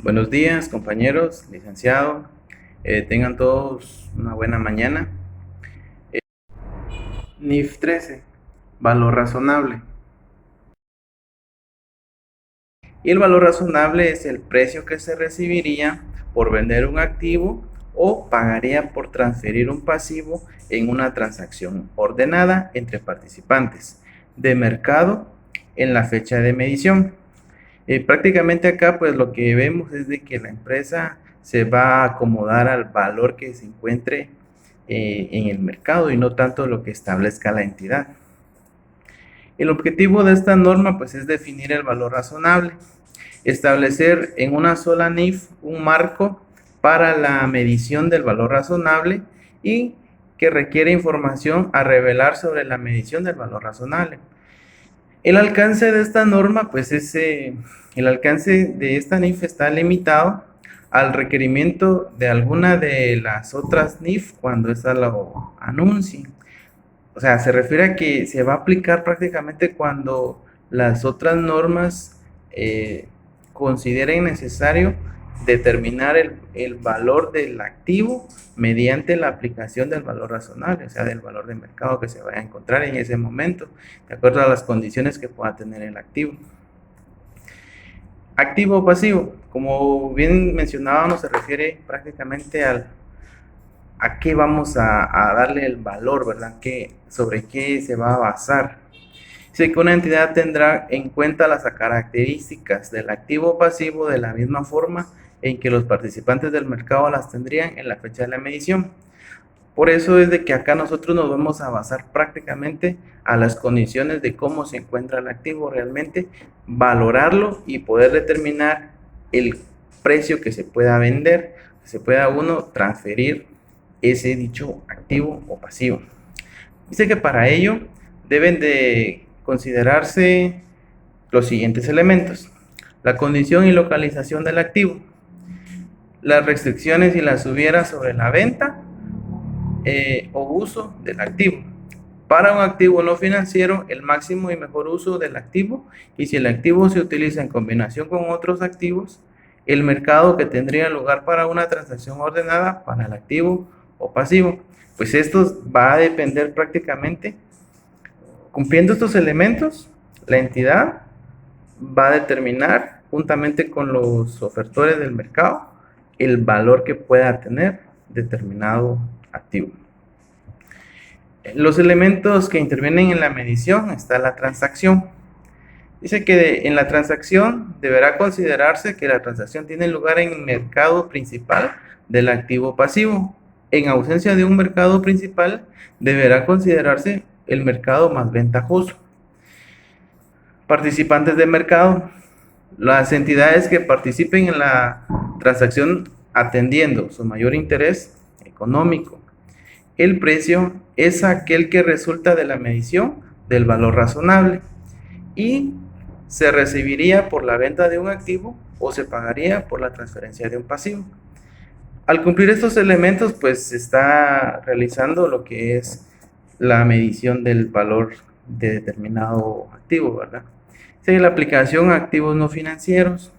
Buenos días, compañeros, licenciado. Tengan todos una buena mañana. NIF 13, valor razonable. Y el valor razonable es el precio que se recibiría por vender un activo o pagaría por transferir un pasivo en una transacción ordenada entre participantes de mercado en la fecha de medición. Prácticamente acá pues lo que vemos es de que la empresa se va a acomodar al valor que se encuentre en el mercado y no tanto lo que establezca la entidad. El objetivo de esta norma pues es definir el valor razonable, establecer en una sola NIF un marco para la medición del valor razonable y que requiere información a revelar sobre la medición del valor razonable. El alcance de esta norma, pues el alcance de esta NIF está limitado al requerimiento de alguna de las otras NIF cuando esta lo anuncie. O sea, se refiere a que se va a aplicar prácticamente cuando las otras normas consideren necesario determinar el valor del activo mediante la aplicación del valor razonable, o sea, del valor de mercado que se vaya a encontrar en ese momento, de acuerdo a las condiciones que pueda tener el activo. Activo o pasivo, como bien mencionábamos, se refiere prácticamente a qué vamos a darle el valor, ¿verdad? Sobre qué se va a basar. Dice que una entidad tendrá en cuenta las características del activo o pasivo de la misma forma en que los participantes del mercado las tendrían en la fecha de la medición. Por eso es de que acá nosotros nos vamos a basar prácticamente a las condiciones de cómo se encuentra el activo realmente, valorarlo y poder determinar el precio que se pueda vender, que se pueda uno transferir ese dicho activo o pasivo. Dice que para ello deben de considerarse los siguientes elementos: la condición y localización del activo, las restricciones y las hubiera sobre la venta o uso del activo. Para un activo no financiero, el máximo y mejor uso del activo, y si el activo se utiliza en combinación con otros activos, el mercado que tendría lugar para una transacción ordenada para el activo o pasivo. Pues esto va a depender prácticamente, cumpliendo estos elementos, la entidad va a determinar juntamente con los ofertores del mercado el valor que pueda tener determinado activo. Los elementos que intervienen en la medición está la transacción. Dice que en la transacción deberá considerarse que la transacción tiene lugar en el mercado principal del activo pasivo. En ausencia de un mercado principal, deberá considerarse el mercado más ventajoso. Participantes de mercado. Las entidades que participen en la transacción atendiendo su mayor interés económico. El precio es aquel que resulta de la medición del valor razonable y se recibiría por la venta de un activo o se pagaría por la transferencia de un pasivo. Al cumplir estos elementos, pues se está realizando lo que es la medición del valor de determinado activo, ¿verdad? Sí, la aplicación a activos no financieros.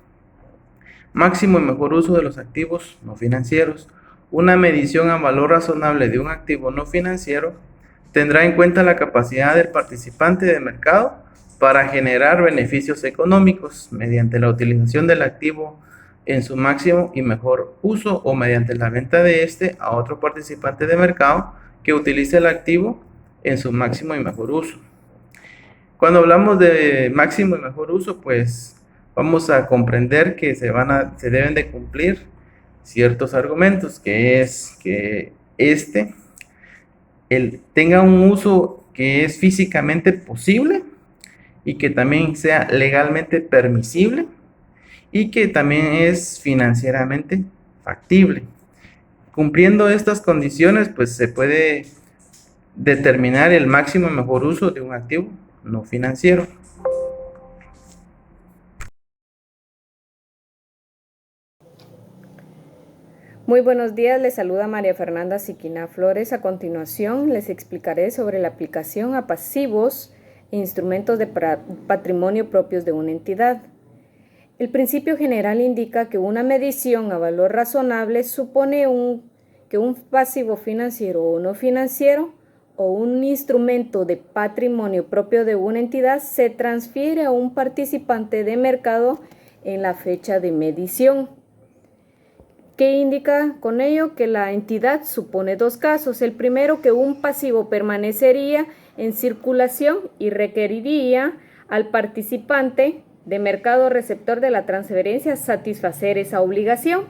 Máximo y mejor uso de los activos no financieros. Una medición a valor razonable de un activo no financiero tendrá en cuenta la capacidad del participante de mercado para generar beneficios económicos mediante la utilización del activo en su máximo y mejor uso o mediante la venta de este a otro participante de mercado que utilice el activo en su máximo y mejor uso. Cuando hablamos de máximo y mejor uso, pues vamos a comprender que se deben de cumplir ciertos argumentos, que es que tenga un uso que es físicamente posible y que también sea legalmente permisible y que también es financieramente factible. Cumpliendo estas condiciones, pues se puede determinar el máximo y mejor uso de un activo no financiero. Muy buenos días, les saluda María Fernanda Siquina Flores. A continuación les explicaré sobre la aplicación a pasivos e instrumentos de patrimonio propios de una entidad. El principio general indica que una medición a valor razonable supone que un pasivo financiero o no financiero o un instrumento de patrimonio propio de una entidad se transfiere a un participante de mercado en la fecha de medición. ¿Qué indica con ello? Que la entidad supone dos casos. El primero, que un pasivo permanecería en circulación y requeriría al participante de mercado receptor de la transferencia satisfacer esa obligación.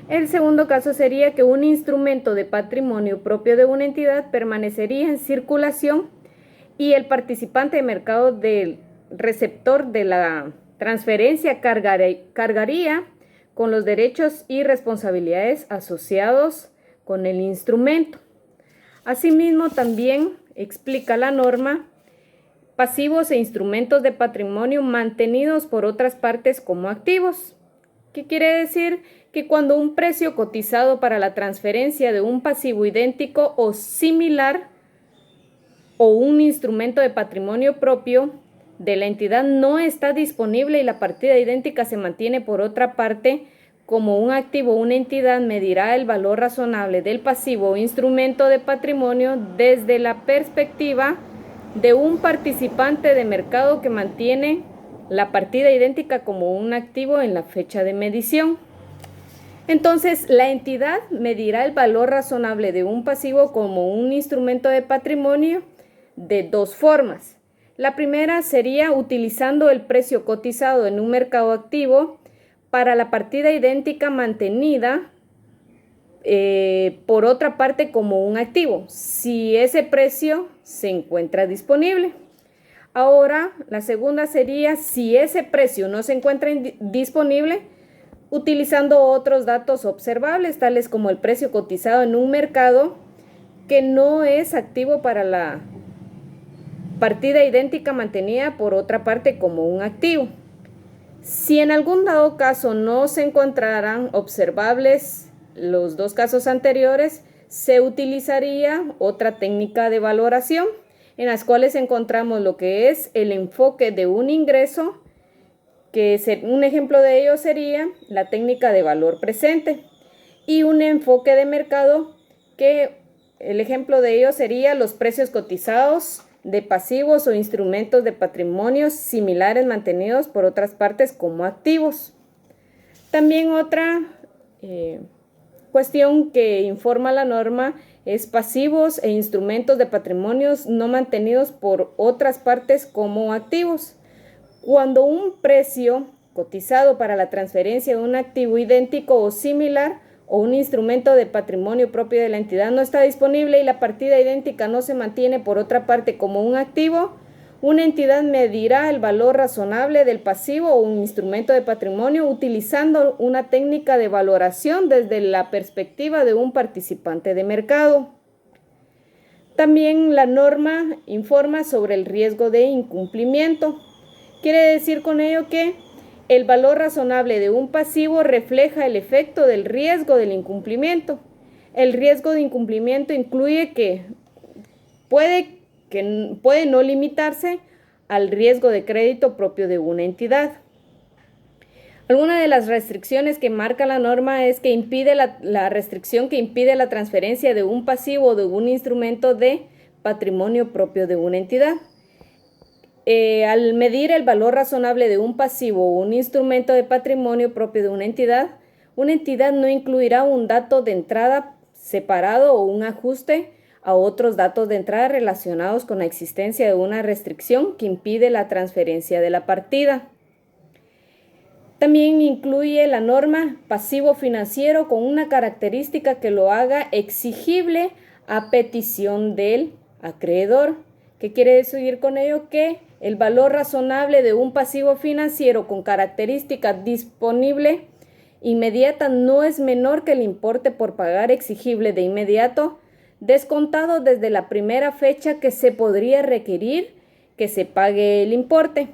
El segundo caso sería que un instrumento de patrimonio propio de una entidad permanecería en circulación y el participante de mercado del receptor de la transferencia cargaría con los derechos y responsabilidades asociados con el instrumento. Asimismo, también explica la norma pasivos e instrumentos de patrimonio mantenidos por otras partes como activos. ¿Qué quiere decir? Que cuando un precio cotizado para la transferencia de un pasivo idéntico o similar o un instrumento de patrimonio propio de la entidad no está disponible y la partida idéntica se mantiene por otra parte como un activo, una entidad medirá el valor razonable del pasivo o instrumento de patrimonio desde la perspectiva de un participante de mercado que mantiene la partida idéntica como un activo en la fecha de medición. Entonces, la entidad medirá el valor razonable de un pasivo como un instrumento de patrimonio de dos formas. La primera sería utilizando el precio cotizado en un mercado activo para la partida idéntica mantenida por otra parte como un activo, si ese precio se encuentra disponible. Ahora, la segunda sería si ese precio no se encuentra disponible, utilizando otros datos observables, tales como el precio cotizado en un mercado que no es activo para la partida idéntica mantenida por otra parte como un activo. Si en algún dado caso no se encontraran observables los dos casos anteriores, se utilizaría otra técnica de valoración, en las cuales encontramos lo que es el enfoque de un ingreso, que un ejemplo de ello sería la técnica de valor presente, y un enfoque de mercado, que el ejemplo de ello sería los precios cotizados de pasivos o instrumentos de patrimonio similares mantenidos por otras partes como activos. También otra cuestión que informa la norma es pasivos e instrumentos de patrimonios no mantenidos por otras partes como activos. Cuando un precio cotizado para la transferencia de un activo idéntico o similar o un instrumento de patrimonio propio de la entidad no está disponible y la partida idéntica no se mantiene por otra parte como un activo, una entidad medirá el valor razonable del pasivo o un instrumento de patrimonio utilizando una técnica de valoración desde la perspectiva de un participante de mercado. También la norma informa sobre el riesgo de incumplimiento. Quiere decir con ello que el valor razonable de un pasivo refleja el efecto del riesgo del incumplimiento. El riesgo de incumplimiento incluye que puede no limitarse al riesgo de crédito propio de una entidad. Alguna de las restricciones que marca la norma es que impide la restricción que impide la transferencia de un pasivo o de un instrumento de patrimonio propio de una entidad. Al medir el valor razonable de un pasivo o un instrumento de patrimonio propio de una entidad no incluirá un dato de entrada separado o un ajuste a otros datos de entrada relacionados con la existencia de una restricción que impide la transferencia de la partida. También incluye la norma pasivo financiero con una característica que lo haga exigible a petición del acreedor. ¿Qué quiere decir con ello? Que el valor razonable de un pasivo financiero con característica disponible inmediata no es menor que el importe por pagar exigible de inmediato, descontado desde la primera fecha que se podría requerir que se pague el importe.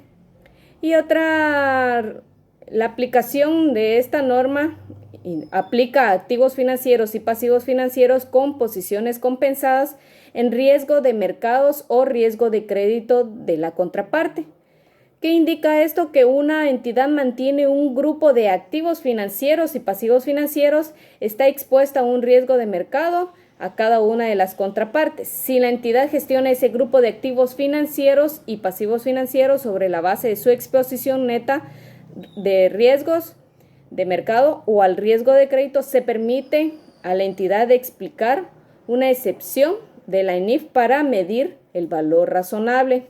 Y la aplicación de esta norma aplica a activos financieros y pasivos financieros con posiciones compensadas en riesgo de mercados o riesgo de crédito de la contraparte. ¿Qué indica esto? Que una entidad mantiene un grupo de activos financieros y pasivos financieros, está expuesta a un riesgo de mercado a cada una de las contrapartes. Si la entidad gestiona ese grupo de activos financieros y pasivos financieros sobre la base de su exposición neta de riesgos de mercado o al riesgo de crédito, se permite a la entidad explicar una excepción de la ENIF para medir el valor razonable.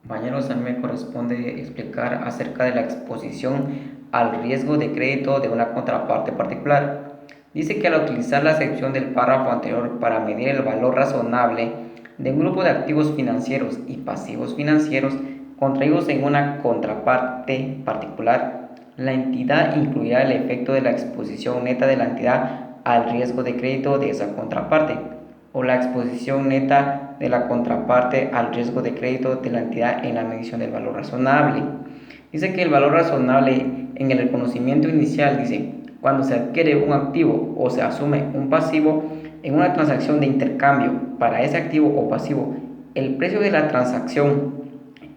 Compañeros, a mí me corresponde explicar acerca de la exposición al riesgo de crédito de una contraparte particular. Dice que al utilizar la sección del párrafo anterior para medir el valor razonable de un grupo de activos financieros y pasivos financieros contraídos en una contraparte particular, la entidad incluirá el efecto de la exposición neta de la entidad al riesgo de crédito de esa contraparte, o la exposición neta de la contraparte al riesgo de crédito de la entidad en la medición del valor razonable. Dice que el valor razonable en el reconocimiento inicial, dice, cuando se adquiere un activo o se asume un pasivo en una transacción de intercambio para ese activo o pasivo, el precio de la transacción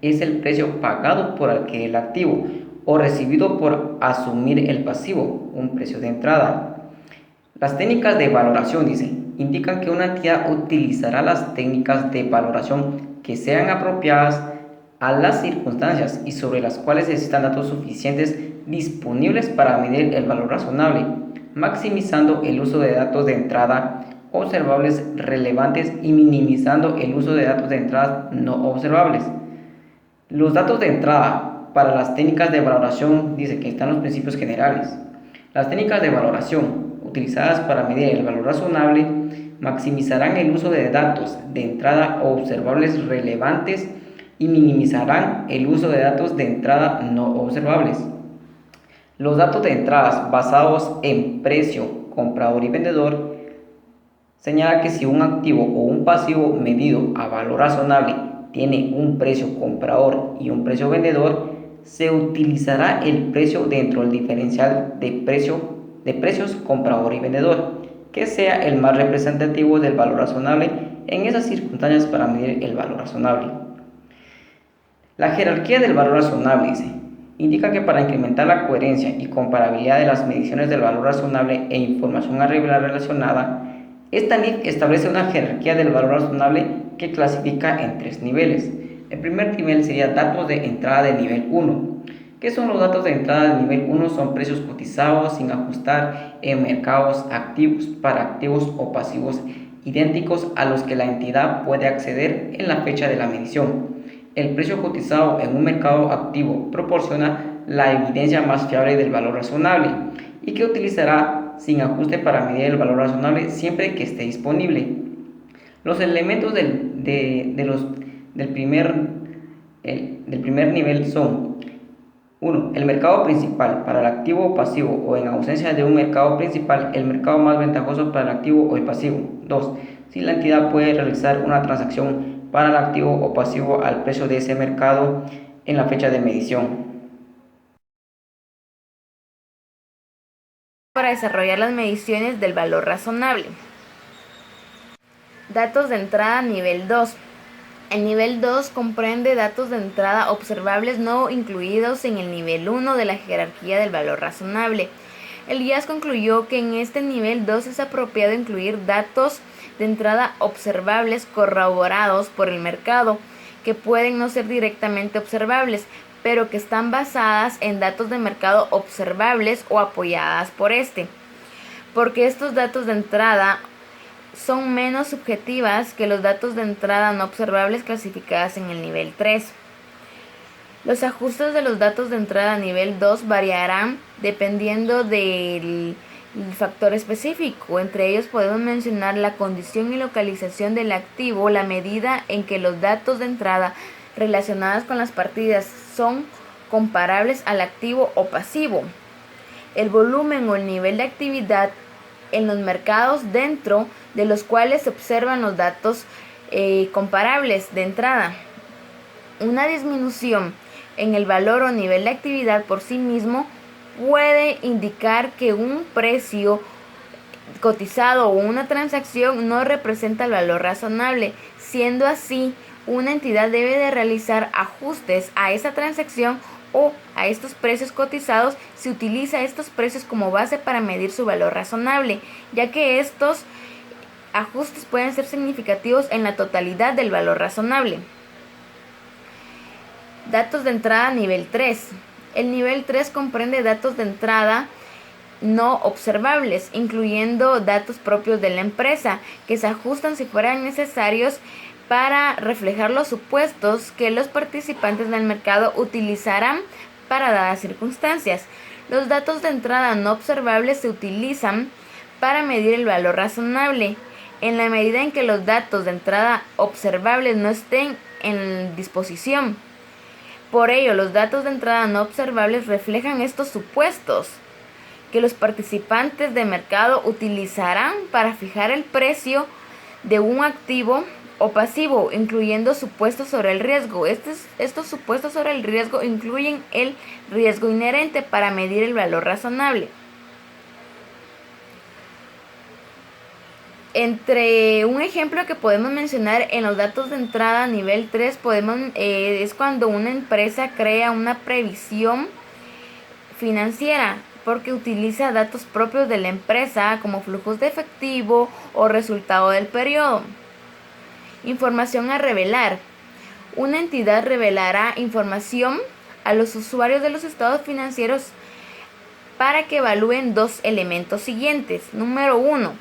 es el precio pagado por adquirir el activo o recibido por asumir el pasivo, un precio de entrada. Las técnicas de valoración, dice, indican que una entidad utilizará las técnicas de valoración que sean apropiadas a las circunstancias y sobre las cuales existan datos suficientes disponibles para medir el valor razonable, maximizando el uso de datos de entrada observables relevantes y minimizando el uso de datos de entrada no observables. Los datos de entrada para las técnicas de valoración, dice que están los principios generales. Las técnicas de valoración utilizadas para medir el valor razonable maximizarán el uso de datos de entrada observables relevantes y minimizarán el uso de datos de entrada no observables. Los datos de entradas basados en precio, comprador y vendedor señala que si un activo o un pasivo medido a valor razonable tiene un precio comprador y un precio vendedor, se utilizará el precio dentro del diferencial de precios comprador y vendedor, que sea el más representativo del valor razonable en esas circunstancias para medir el valor razonable. La jerarquía del valor razonable, dice, indica que para incrementar la coherencia y comparabilidad de las mediciones del valor razonable e información a revelar relacionada, esta NIF establece una jerarquía del valor razonable que clasifica en 3 niveles. El primer nivel sería datos de entrada de nivel 1. ¿Qué son los datos de entrada de nivel 1? Son precios cotizados sin ajustar en mercados activos para activos o pasivos idénticos a los que la entidad puede acceder en la fecha de la medición. El precio cotizado en un mercado activo proporciona la evidencia más fiable del valor razonable y que utilizará sin ajuste para medir el valor razonable siempre que esté disponible. Los elementos del primer nivel son: 1. El mercado principal para el activo o pasivo, o en ausencia de un mercado principal, el mercado más ventajoso para el activo o el pasivo. 2. Si la entidad puede realizar una transacción para el activo o pasivo al precio de ese mercado en la fecha de medición. Para desarrollar las mediciones del valor razonable. Datos de entrada nivel 2. El nivel 2 comprende datos de entrada observables no incluidos en el nivel 1 de la jerarquía del valor razonable. El IAS concluyó que en este nivel 2 es apropiado incluir datos de entrada observables corroborados por el mercado, que pueden no ser directamente observables, pero que están basadas en datos de mercado observables o apoyadas por este, porque estos datos de entrada son menos subjetivas que los datos de entrada no observables clasificadas en el nivel 3. Los ajustes de los datos de entrada a nivel 2 variarán dependiendo del factor específico. Entre ellos podemos mencionar la condición y localización del activo, la medida en que los datos de entrada relacionadas con las partidas son comparables al activo o pasivo, el volumen o el nivel de actividad en los mercados dentro de los cuales se observan los datos comparables de entrada. Una disminución en el valor o nivel de actividad por sí mismo puede indicar que un precio cotizado o una transacción no representa el valor razonable. Siendo así, una entidad debe de realizar ajustes a esa transacción o a estos precios cotizados si utiliza estos precios como base para medir su valor razonable, ya que estos ajustes pueden ser significativos en la totalidad del valor razonable. Datos de entrada nivel 3. El nivel 3 comprende datos de entrada no observables, incluyendo datos propios de la empresa, que se ajustan si fueran necesarios para reflejar los supuestos que los participantes del mercado utilizarán para dadas circunstancias. Los datos de entrada no observables se utilizan para medir el valor razonable. En la medida en que los datos de entrada observables no estén en disposición. Por ello, los datos de entrada no observables reflejan estos supuestos que los participantes de mercado utilizarán para fijar el precio de un activo o pasivo, incluyendo supuestos sobre el riesgo. Estos supuestos sobre el riesgo incluyen el riesgo inherente para medir el valor razonable. Entre un ejemplo que podemos mencionar en los datos de entrada nivel 3 es cuando una empresa crea una previsión financiera porque utiliza datos propios de la empresa como flujos de efectivo o resultado del periodo. Información a revelar. Una entidad revelará información a los usuarios de los estados financieros para que evalúen dos elementos siguientes. Número 1.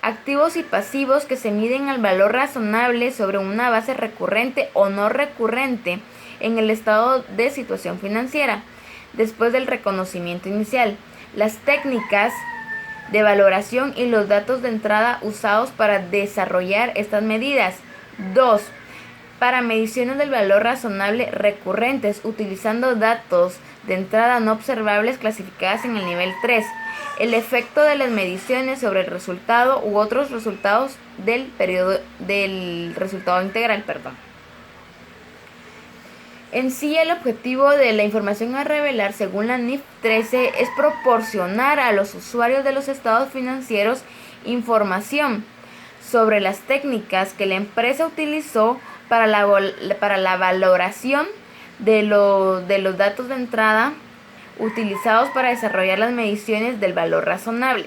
Activos y pasivos que se miden al valor razonable sobre una base recurrente o no recurrente en el estado de situación financiera, después del reconocimiento inicial. Las técnicas de valoración y los datos de entrada usados para desarrollar estas medidas. 2. Para mediciones del valor razonable recurrentes, utilizando datos de entrada no observables clasificadas en el nivel 3. El efecto de las mediciones sobre el resultado u otros resultados del resultado integral. En sí, el objetivo de la información a revelar, según la NIF 13, es proporcionar a los usuarios de los estados financieros información sobre las técnicas que la empresa utilizó para la valoración de los datos de entrada utilizados para desarrollar las mediciones del valor razonable.